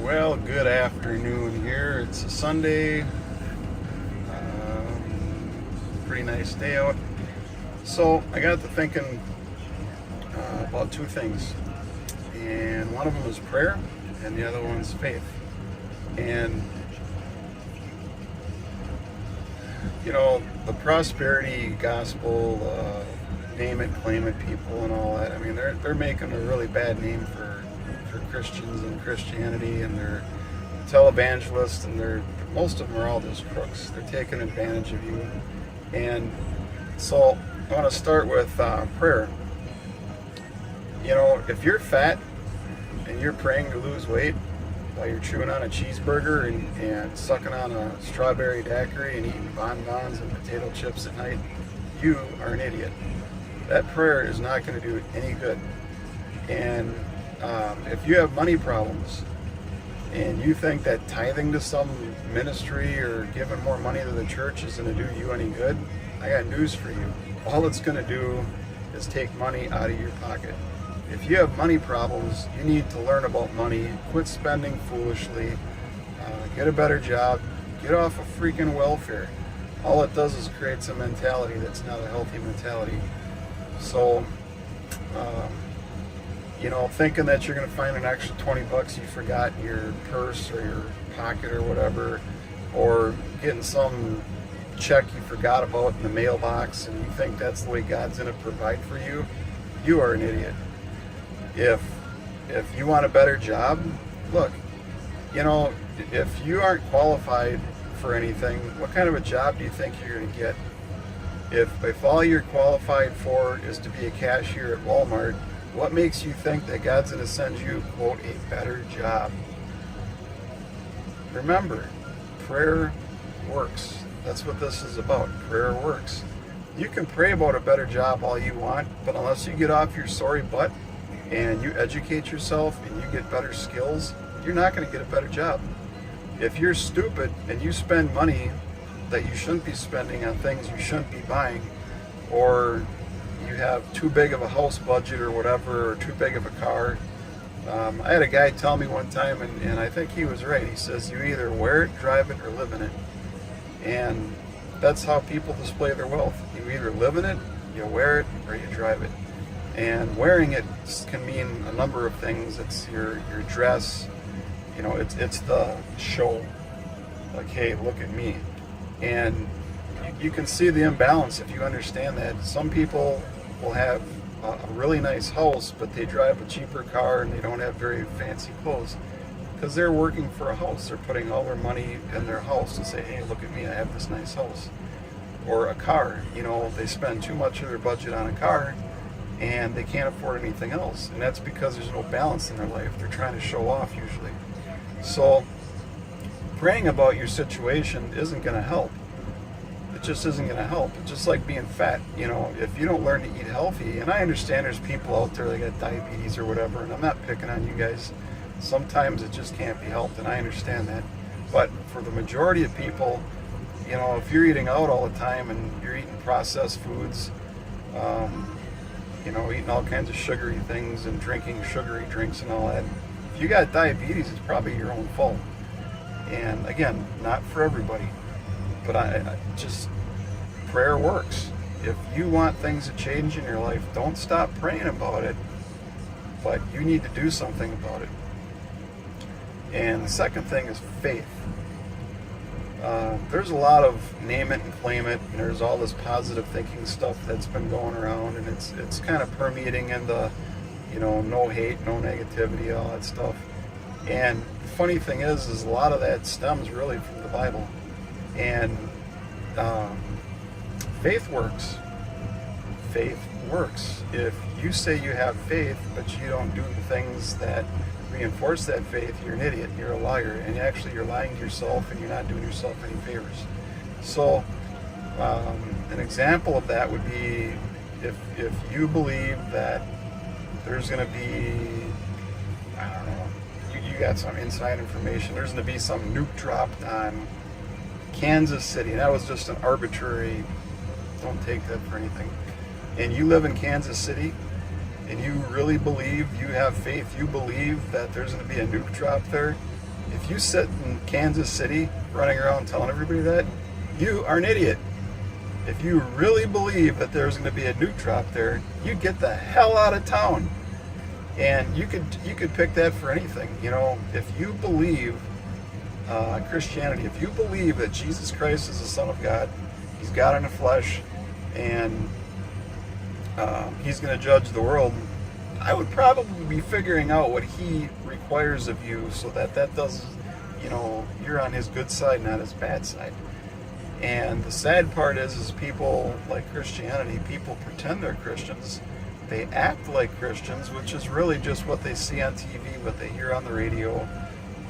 Well, good afternoon here. It's a Sunday. Pretty nice day out. So I got to thinking about two things. And one of them is prayer, and the other one's faith. And, the prosperity gospel, name it, claim it people and all that, I mean, they're making a really bad name for Christians and Christianity, and they're televangelists, and most of them are all just crooks. They're taking advantage of you. And so I want to start with prayer. If you're fat and you're praying to lose weight while you're chewing on a cheeseburger and sucking on a strawberry daiquiri and eating bonbons and potato chips at night, you are an idiot. That prayer is not going to do any good. And if you have money problems and you think that tithing to some ministry or giving more money to the church is going to do you any good, I got news for you. All it's going to do is take money out of your pocket. If you have money problems, you need to learn about money, quit spending foolishly, get a better job, get off of freaking welfare. All it does is creates a mentality that's not a healthy mentality. So, thinking that you're going to find an extra 20 bucks you forgot in your purse or your pocket or whatever, or getting some check you forgot about in the mailbox and you think that's the way God's going to provide for you, you are an idiot. If you want a better job, look, if you aren't qualified for anything, what kind of a job do you think you're going to get? If all you're qualified for is to be a cashier at Walmart, what makes you think that God's going to send you, quote, a better job? Remember, prayer works. That's what this is about. Prayer works. You can pray about a better job all you want, but unless you get off your sorry butt and you educate yourself and you get better skills, you're not going to get a better job. If you're stupid and you spend money that you shouldn't be spending on things you shouldn't be buying, or you have too big of a house budget or whatever, or too big of a car. I had a guy tell me one time, and I think he was right. He says, you either wear it, drive it, or live in it. And that's how people display their wealth. You either live in it, you wear it, or you drive it. And wearing it can mean a number of things. It's your dress, it's the show. Like, hey, look at me. And you can see the imbalance if you understand that. Some people will have a really nice house, but they drive a cheaper car and they don't have very fancy clothes because they're working for a house. They're putting all their money in their house to say, hey, look at me, I have this nice house. Or a car, they spend too much of their budget on a car and they can't afford anything else. And that's because there's no balance in their life. They're trying to show off usually. So praying about your situation isn't going to help. It just isn't going to help. It's just like being fat. If you don't learn to eat healthy, and I understand there's people out there that got diabetes or whatever, and I'm not picking on you guys. Sometimes it just can't be helped, and I understand that. But for the majority of people, if you're eating out all the time and you're eating processed foods, eating all kinds of sugary things and drinking sugary drinks and all that, if you got diabetes, it's probably your own fault. And again, not for everybody. But I just, prayer works. If you want things to change in your life, don't stop praying about it, but you need to do something about it. And the second thing is faith. There's a lot of name it and claim it, and there's all this positive thinking stuff that's been going around, and it's kind of permeating into, no hate, no negativity, all that stuff. And the funny thing is a lot of that stems really from the Bible. And faith works. Faith works. If you say you have faith, but you don't do the things that reinforce that faith, you're an idiot. You're a liar. And actually, you're lying to yourself, and you're not doing yourself any favors. So, an example of that would be if you believe that there's going to be, I don't know, you got some inside information, there's going to be some nuke dropped on Kansas City, and that was just an arbitrary, don't take that for anything, and you live in Kansas City, and you really believe, you have faith, you believe that there's going to be a nuke drop there, If you sit in Kansas City running around telling everybody that, you are an idiot. If you really believe that there's going to be a nuke drop there, you get the hell out of town. And you could pick that for anything. If you believe Christianity, if you believe that Jesus Christ is the Son of God, He's God in the flesh, and He's going to judge the world, I would probably be figuring out what He requires of you, so that does, you're on His good side, not His bad side. And the sad part is people like Christianity, people pretend they're Christians. They act like Christians, which is really just what they see on TV, what they hear on the radio,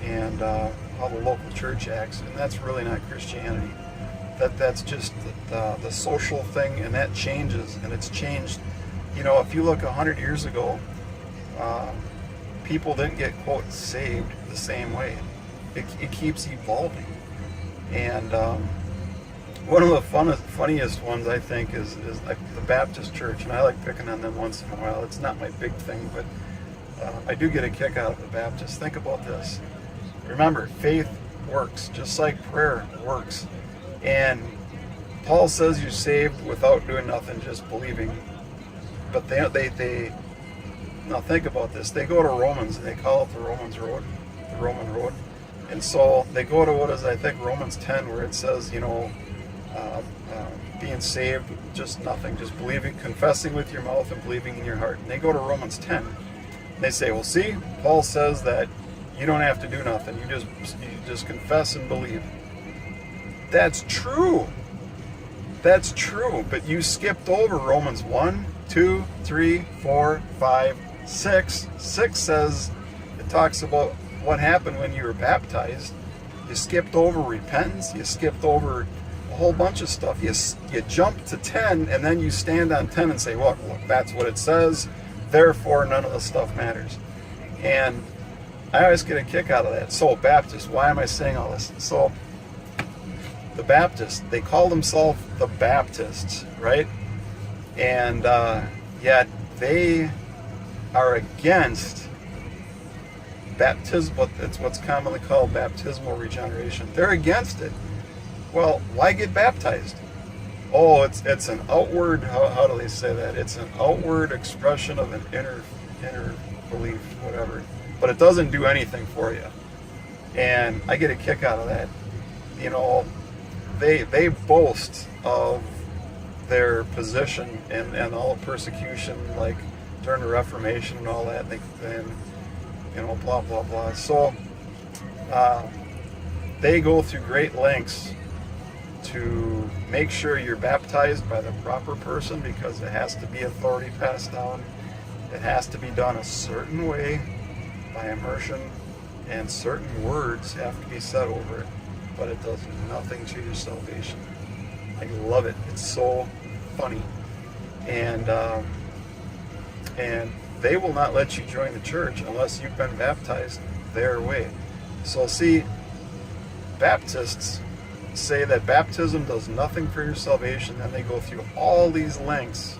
and how the local church acts. And that's really not Christianity. That's just the social thing, and that changes, and it's changed. If you look 100 years ago, people didn't get, quote, saved the same way. It keeps evolving. And one of the funniest ones, I think, is like the Baptist church, and I like picking on them once in a while. It's not my big thing, but I do get a kick out of the Baptists. Think about this. Remember, faith works, just like prayer works. And Paul says you're saved without doing nothing, just believing. But they now think about this. They go to Romans, and they call it the Roman road. And so they go to what is, I think, Romans 10, where it says, being saved, just nothing, just believing, confessing with your mouth and believing in your heart. And they go to Romans 10, and they say, well, see, Paul says that you don't have to do nothing. You just confess and believe. That's true. That's true. But you skipped over Romans 1, 2, 3, 4, 5, 6. 6 says, it talks about what happened when you were baptized. You skipped over repentance. You skipped over a whole bunch of stuff. You jump to 10, and then you stand on 10 and say, look, that's what it says. Therefore, none of the stuff matters. And I always get a kick out of that. So, Baptists, why am I saying all this? So, the Baptists, they call themselves the Baptists, right? And yet they are against baptism. It's what's commonly called baptismal regeneration. They're against it. Well, why get baptized? Oh, it's an outward, how do they say that? It's an outward expression of an inner belief, whatever. But it doesn't do anything for you. And I get a kick out of that. They boast of their position and all the persecution, like during the Reformation and all that, and blah, blah, blah. So they go through great lengths to make sure you're baptized by the proper person, because it has to be authority passed down. It has to be done a certain way by immersion, and certain words have to be said over it, but it does nothing to your salvation. I love it. It's so funny. And they will not let you join the church unless you've been baptized their way. So see, Baptists say that baptism does nothing for your salvation, and they go through all these lengths,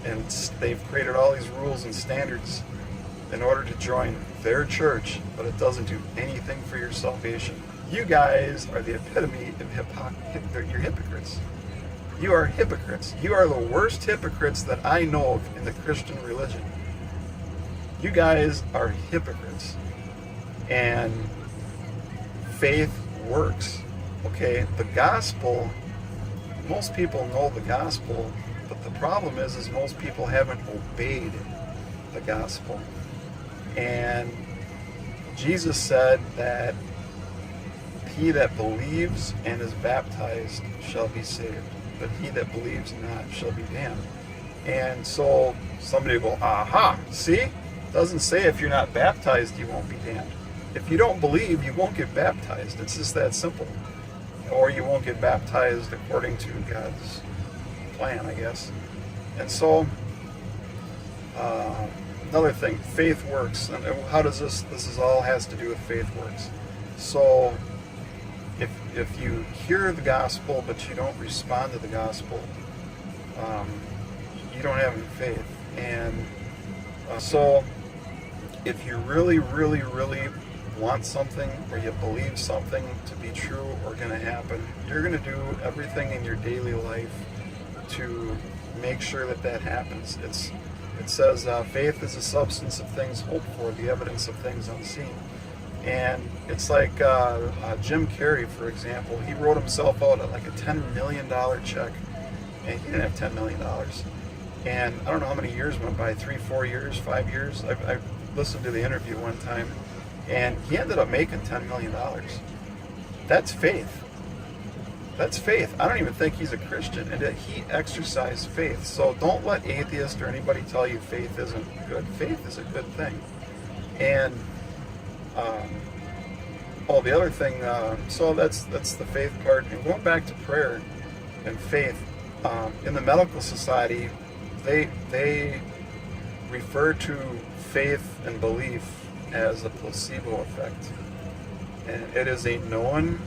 and they've created all these rules and standards in order to join their church, but it doesn't do anything for your salvation. You guys are the epitome of you're hypocrites. You are hypocrites. You are the worst hypocrites that I know of in the Christian religion. You guys are hypocrites. And faith works. Okay, the gospel, most people know the gospel, but the problem is most people haven't obeyed the gospel. And Jesus said that he that believes and is baptized shall be saved, but he that believes not shall be damned. And so somebody will go, aha, see? Doesn't say if you're not baptized you won't be damned. If you don't believe, you won't get baptized. It's just that simple. Or you won't get baptized according to God's plan, I guess. And so, another thing, faith works. And how does this is all has to do with faith works. So, if you hear the gospel but you don't respond to the gospel, you don't have any faith. And so, if you really, really, really want something or you believe something to be true or going to happen, you're going to do everything in your daily life to make sure that that happens. It says faith is the substance of things hoped for, the evidence of things unseen. And it's like Jim Carrey, for example. He wrote himself out like a $10 million check, and he didn't have $10 million. And I don't know how many years went by, 3, 4 years, 5 years. I listened to the interview one time, and he ended up making $10 million. That's faith. That's faith. I don't even think he's a Christian, and that he exercised faith. So don't let atheists or anybody tell you faith isn't good. Faith is a good thing. And the other thing, so that's the faith part. And going back to prayer and faith, in the medical society, they refer to faith and belief as a placebo effect. And it is a known,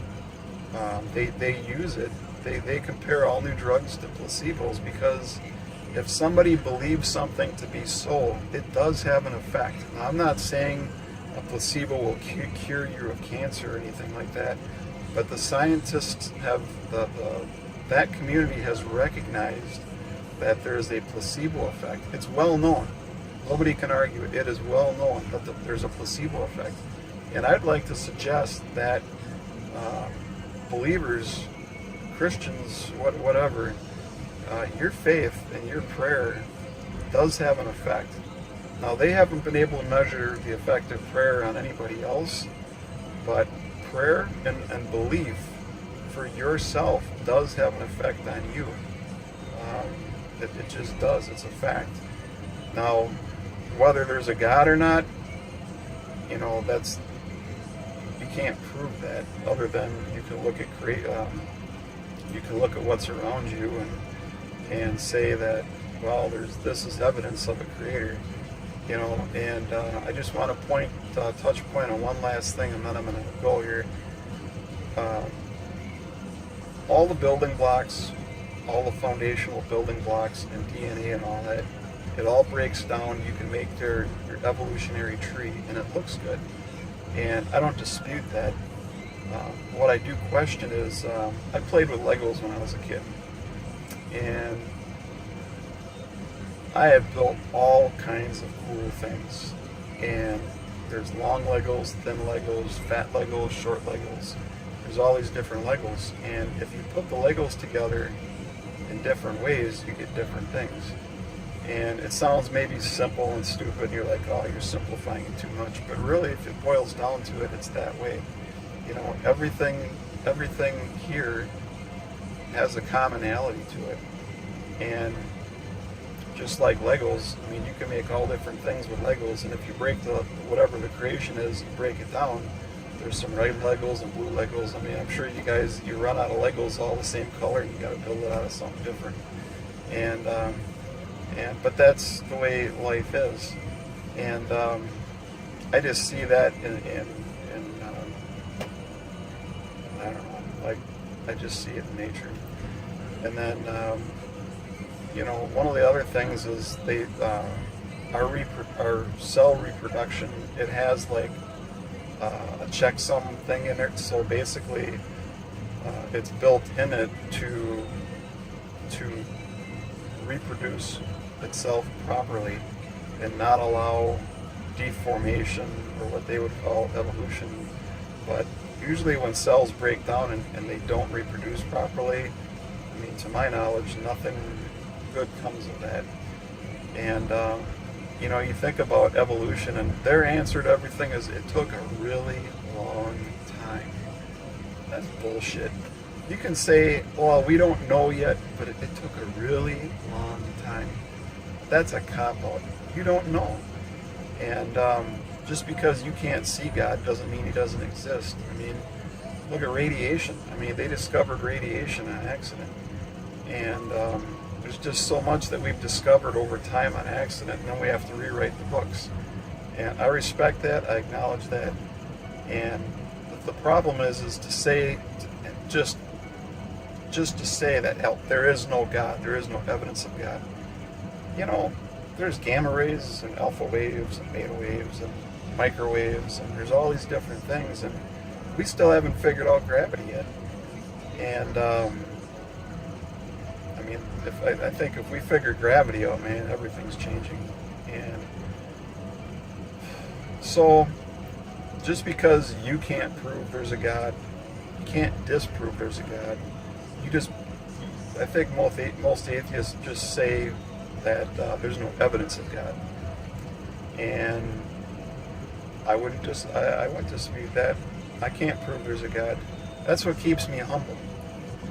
they use it, they compare all new drugs to placebos, because if somebody believes something to be so, it does have an effect. Now, I'm not saying a placebo will cure you of cancer or anything like that, but the scientists have, that community has recognized that there is a placebo effect. It's well known. Nobody can argue it. It is well known that there's a placebo effect. And I'd like to suggest that believers, Christians, whatever, your faith and your prayer does have an effect. Now, they haven't been able to measure the effect of prayer on anybody else, but prayer and belief for yourself does have an effect on you. It just does. It's a fact. Now, whether there's a God or not, that's, you can't prove that, other than you can look at you can look at what's around you and say that, well, this is evidence of a creator. And I just want to touch point on one last thing, and then I'm going to go here. All the building blocks, all the foundational building blocks and DNA and all that, it all breaks down. You can make your evolutionary tree, and it looks good. And I don't dispute that. What I do question is, I played with Legos when I was a kid, and I have built all kinds of cool things. And there's long Legos, thin Legos, fat Legos, short Legos. There's all these different Legos. And if you put the Legos together in different ways, you get different things. And it sounds maybe simple and stupid. You're like, oh, you're simplifying it too much. But really, if it boils down to it, it's that way. Everything here has a commonality to it. And just like Legos, I mean, you can make all different things with Legos, and if you break whatever the creation is, you break it down. There's some red Legos and blue Legos. I mean, I'm sure you run out of Legos all the same color, and you got to build it out of something different. But that's the way life is. And I just see that in I don't know, I just see it in nature. And then, one of the other things is our cell reproduction, it has like a checksum thing in it. So basically, it's built in it to reproduce itself properly and not allow deformation, or what they would call evolution. But usually when cells break down and they don't reproduce properly, I mean, to my knowledge, nothing good comes of that. And you think about evolution, and their answer to everything is it took a really long time. That's bullshit. You can say, well, we don't know yet, but it took a really long time. That's a cop-out. You don't know. And just because you can't see God doesn't mean he doesn't exist. I mean, look at radiation. I mean, they discovered radiation on accident. And there's just so much that we've discovered over time on accident, and then we have to rewrite the books. And I respect that. I acknowledge that. And the problem is to say, just to say that there is no God, there is no evidence of God. There's gamma rays and alpha waves and beta waves, and microwaves, and there's all these different things, and we still haven't figured out gravity yet. And I mean, I think if we figure gravity out, man, everything's changing. And so, just because you can't prove there's a God, you can't disprove there's a God. I think most atheists just say that there's no evidence of God, and I wouldn't dispute that. I can't prove there's a God. That's what keeps me humble.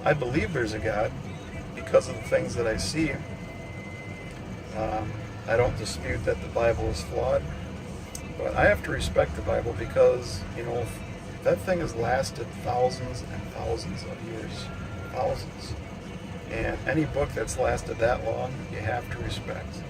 I believe there's a God because of the things that I see. I don't dispute that the Bible is flawed, but I have to respect the Bible because, that thing has lasted thousands and thousands of years. Thousands. And any book that's lasted that long, you have to respect.